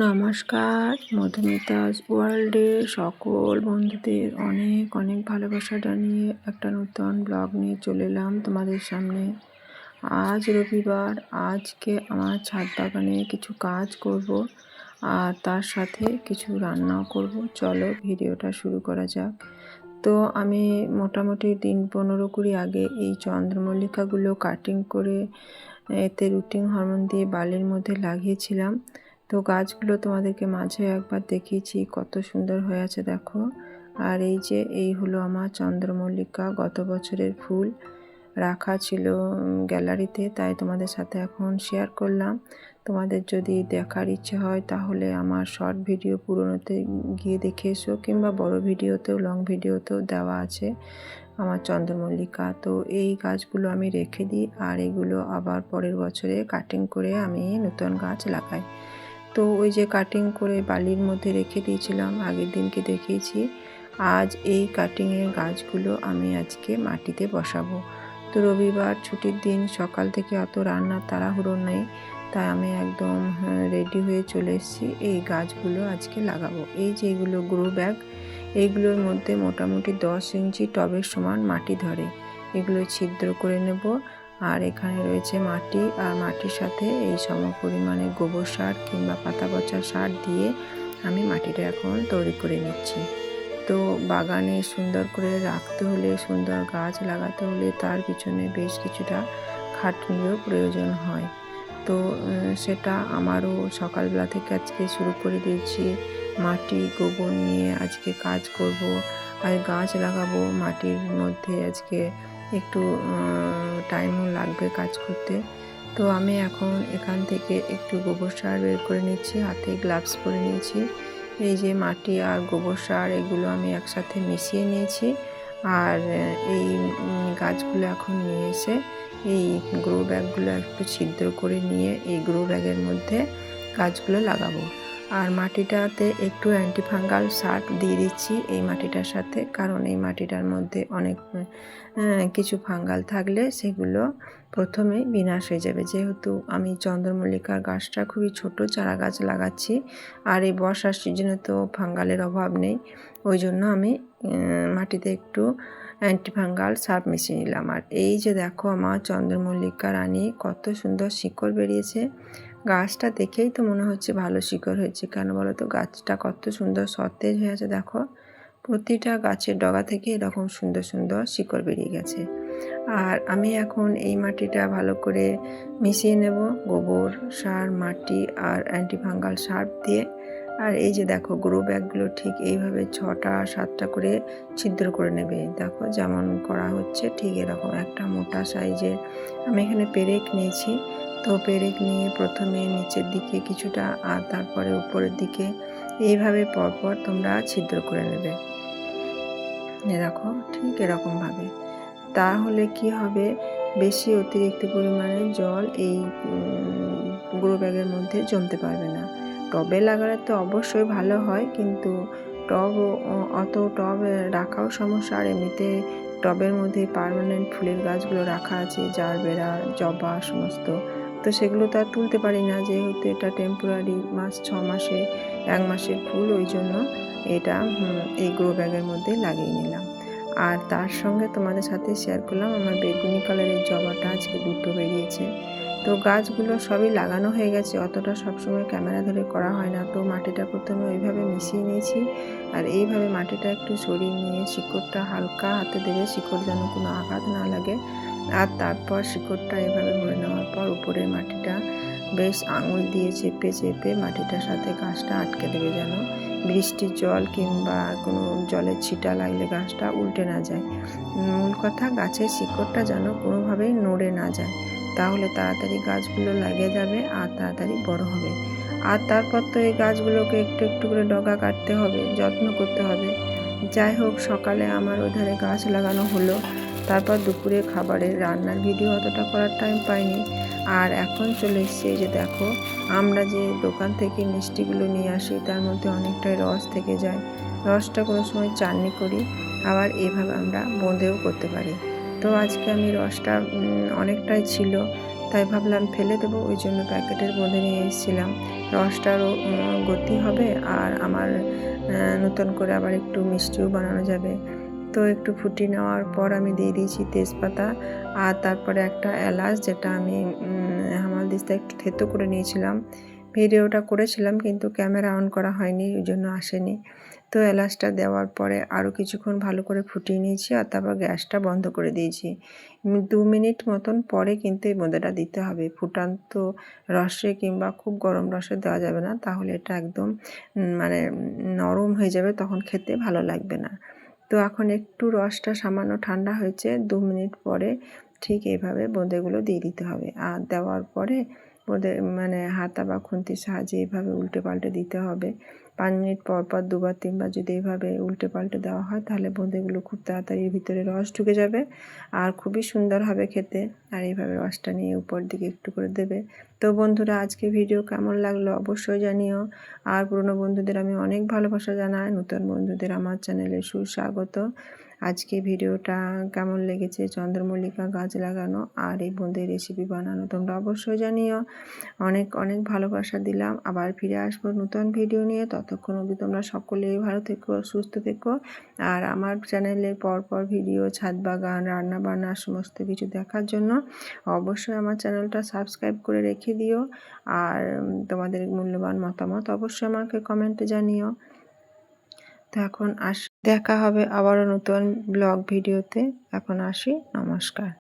নমস্কার, মধুমিতাস ওয়ার্ল্ডে সকল বন্ধুদের অনেক অনেক ভালোবাসা জানিয়ে একটা নতুন ব্লগ নিয়ে চলে এলাম তোমাদের সামনে। আজ রবিবার, আজকে আমার ছাদ বাগানে কিছু কাজ করব আর তার সাথে কিছু রান্নাও করব। চলো ভিডিওটা শুরু করা যাক। তো আমি মোটামুটি দিন 15-20 আগে এই চন্দ্রমল্লিকাগুলো কাটিং করে এতে রুটিন হরমোন দিয়ে বালির মধ্যে লাগিয়েছিলাম। তো গাছগুলো তোমাদেরকে মাঝে একবার দেখিয়েছি, কত সুন্দর হয়ে আছে দেখো। আর এই হলো আমার চন্দ্রমল্লিকা, গত বছরের ফুল রাখা ছিল গ্যালারিতে, তাই তোমাদের সাথে এখন শেয়ার করলাম। তোমাদের যদি দেখার ইচ্ছে হয় তাহলে আমার শর্ট ভিডিও পুরোনোতে গিয়ে দেখে এসো, কিংবা বড় ভিডিওতেও লং ভিডিওতেও দেওয়া আছে আমার চন্দ্রমল্লিকা। তো এই গাছগুলো আমি রেখে দিই আর এগুলো আবার পরের বছরে কাটিং করে আমি নতুন গাছ লাগাই। তো ওই যে কাটিং করে বালির মধ্যে রেখে দিয়েছিলাম, আগের দিনকে দেখিয়েছি। আজ এই কাটিংয়ের গাছগুলো আমি আজকে মাটিতে বসাবো। তো রবিবার ছুটির দিন, সকাল থেকে অত রান্নার তাড়াহুড়ো নেই, তাই আমি একদম রেডি হয়ে চলে এসেছি। এই গাছগুলো আজকে লাগাবো। এই যে এগুলো গ্রো ব্যাগ, এইগুলোর মধ্যে মোটামুটি 10 ইঞ্চি টবের সমান মাটি ধরে। এগুলো ছিদ্র করে নেব। আর এখানে রয়েছে মাটি, আর মাটির সাথে এই সম পরিমাণে গোবর সার কিংবা পাতা পচা সার দিয়ে আমি মাটিটা এখন তৈরি করে নিচ্ছি। তো বাগানে সুন্দর করে রাখতে হলে, সুন্দর গাছ লাগাতে হলে তার পিছনে বেশ কিছুটা খাটনিরও প্রয়োজন হয়। তো সেটা আমারও সকালবেলা থেকে আজকে শুরু করে দিয়েছি। মাটি গোবর নিয়ে আজকে কাজ করব আর গাছ লাগাবো। মাটির মধ্যে আজকে একটু টাইমও লাগবে কাজ করতে। তো আমি এখন এখান থেকে একটু গোবর সার বের করে নিচ্ছি, হাতে গ্লাভস পরে নিয়েছি। এই যে মাটি আর গোবর সার, এগুলো আমি একসাথে মিশিয়ে নিয়েছি। আর এই গাছগুলো এখন নিয়ে এসে এই গ্রো ব্যাগগুলো একটু ছিদ্র করে নিয়ে এই গ্রো ব্যাগের মধ্যে গাছগুলো লাগাবো। আর মাটিটাতে একটু অ্যান্টিফাঙ্গাল সার দিয়ে দিচ্ছি এই মাটিটার সাথে, কারণ এই মাটিটার মধ্যে অনেক কিছু ফাঙ্গাল থাকলে সেগুলো প্রথমেই বিনাশ হয়ে যাবে। যেহেতু আমি চন্দ্রমল্লিকার গাছটা খুবই ছোট চারা গাছ লাগাচ্ছি, আর এই বর্ষার সিজনে তো ফাঙ্গালের অভাব নেই, ওই জন্য আমি মাটিতে একটু অ্যান্টিফাঙ্গাল সার মিশিয়ে নিলাম। আর এই যে দেখো আমার চন্দ্রমল্লিকা রানী, কত সুন্দর শিকড় বেরিয়েছে। গাছটা দেখেই তো মনে হচ্ছে ভালো শিকড় হয়েছে। কেন বলো তো, গাছটা কত সুন্দর সতেজ হয়ে আছে দেখো। প্রতিটা গাছের ডগা থেকে এরকম সুন্দর সুন্দর শিকড় বেরিয়ে গেছে। আর আমি এখন এই মাটিটা ভালো করে মিশিয়ে নেব গোবর সার, মাটি আর অ্যান্টিফাঙ্গাল সার দিয়ে। আর এই যে দেখো গ্রো ব্যাগগুলো ঠিক এইভাবে 6টা-7টা করে ছিদ্র করে নেবে। দেখো যেমন করা হচ্ছে ঠিক এরকম একটা মোটা সাইজের আমি এখানে পেরেক নিয়েছি। তো পেরেক নিয়ে প্রথমে নিচের দিকে কিছুটা আর তারপরে উপরের দিকে এইভাবে পরপর তোমরা ছিদ্র করে নেবে। দেখো ঠিক এরকমভাবে, তাহলে কি হবে, বেশি অতিরিক্ত পরিমাণে জল এই গ্রো ব্যাগের মধ্যে জমতে পারবে না। টবে লাগালে তো অবশ্যই ভালো হয়, কিন্তু অত টব রাখাও সমস্যা। আর এমনিতে টবের মধ্যে পার্মানেন্ট ফুলের গাছগুলো রাখা আছে, জারবেরা, জবা সমস্ত, তো সেগুলো তো আর তুলতে পারি না, যেহেতু এটা টেম্পোরারি 6 মাসে 1 মাসের ফুল, ওই জন্য এটা এই গ্রো ব্যাগের মধ্যে লাগিয়ে নিলাম। আর তার সঙ্গে তোমাদের সাথে শেয়ার করলাম আমার বেগুনি কালারের জবাটা আজকে 2টো বেরিয়েছে। তো গাছগুলো সবই লাগানো হয়ে গেছে, অতটা সবসময় ক্যামেরা ধরে করা হয় না। তো মাটিটা প্রথমে ওইভাবে মিশিয়ে নিয়েছি, আর এইভাবে মাটিটা একটু সরিয়ে নিয়ে শিকড়টা হালকা হাতে দেবে, শিকড় যেন কোনো আঘাত না লাগে। আর তারপর শিকড়টা এভাবে ভরে নেওয়ার পর উপরের মাটিটা বেশ আঙুল দিয়ে চেপে চেপে মাটিটার সাথে গাছটা আটকে দেবে, যেন বৃষ্টির জল কিংবা কোনো জলের ছিটা লাগলে গাছটা উল্টে না যায়। মূল কথা, গাছের শিকড়টা যেন কোনোভাবেই নড়ে না যায়, তাহলে তাড়াতাড়ি গাছগুলো লাগিয়ে যাবে আর তাড়াতাড়ি বড় হবে। আর তারপর তো এই গাছগুলোকে একটু একটু করে ডগা কাটতে হবে, যত্ন করতে হবে। যাই হোক, সকালে আমার ওধারে গাছ লাগানো হলো, তারপর দুপুরে খাবারের রান্নার ভিডিও অতটা করার টাইম পাইনি। আর এখন চলে এসছে, এই যে দেখো, আমরা যে দোকান থেকে মিষ্টিগুলো নিয়ে আসি তার মধ্যে অনেকটাই রস থেকে যায়। রসটা কোনো সময় চাটনি করি, আবার এভাবে আমরা বোঁদেও করতে পারি। তো আজকে আমি রসটা অনেকটাই ছিল, তাই ভাবলাম ফেলে দেবো, ওই জন্য প্যাকেটের বোঁদে নিয়ে এসেছিলাম। রসটারও গতি হবে আর আমার নতুন করে আবার একটু মিষ্টিও বানানো যাবে। তো একটু ফুটিয়ে নেওয়ার পর আমি দিয়ে দিয়েছি তেজপাতা আর তারপরে একটা এলাচ, যেটা আমি হামানদিস্তায় একটু থেতো করে নিয়েছিলাম। ভিডিওটা করেছিলাম কিন্তু ক্যামেরা অন করা হয়নি, ওই জন্য আসেনি। তো এলাচটা দেওয়ার পরে আরও কিছুক্ষণ ভালো করে ফুটিয়ে নিয়েছি আর তারপর গ্যাসটা বন্ধ করে দিয়েছি। 2 মিনিট মতন পরে কিন্তু এই বোঁদেটা দিতে হবে। ফুটান্ত রসে কিংবা খুব গরম রসে দেওয়া যাবে না, তাহলে এটা একদম মানে নরম হয়ে যাবে, তখন খেতে ভালো লাগবে না। তো এখন একটু রসটা সামান্য ঠান্ডা হয়েছে, 2 মিনিট পরে ঠিক এইভাবে বোঁদেগুলো দিয়ে দিতে হবে। আর দেওয়ার পরে বোঁদে মানে হাতা বা খুন্তির সাহায্যে এইভাবে উল্টে পাল্টে দিতে হবে। 5 মিনিট পর পর 2 বার 3 বার যদি এইভাবে উল্টে পাল্টে দেওয়া হয়, তাহলে বোঁদেগুলো খুব তাড়াতাড়ি ভিতরে রস ঢুকে যাবে আর খুবই সুন্দর হবে খেতে। আর এইভাবে রসটা নিয়ে উপর দিকে একটু করে দেবে। তো বন্ধুরা, আজকে ভিডিও কেমন লাগলো অবশ্যই জানিও। আর পুরনো বন্ধুদের আমি অনেক ভালোবাসা জানাই, নতুন বন্ধুদের আমার চ্যানেলে সুস্বাগত। আজকে ভিডিওটা কেমন লেগেছে, চন্দ্রমল্লিকা গাছ লাগানো আর এই বোঁদের রেসিপি বানানো, তোমরা অবশ্যই জানিও। অনেক অনেক ভালোবাসা দিলাম। আবার ফিরে আসবো নতুন ভিডিও নিয়ে। ততক্ষণ অবধি তোমরা সকলেই ভালো থেকো, সুস্থ থেকো। আর আমার চ্যানেলে পরপর ভিডিও, ছাদ বাগান, রান্না বান্না সমস্ত কিছু দেখার জন্য অবশ্যই আমার চ্যানেলটা সাবস্ক্রাইব করে রেখে দিও। আর তোমাদের মূল্যবান মতামত অবশ্যই আমাকে কমেন্টে জানিও। তো এখন দেখা হবে আবারও নতুন ব্লগ ভিডিওতে। এখন আসি, নমস্কার।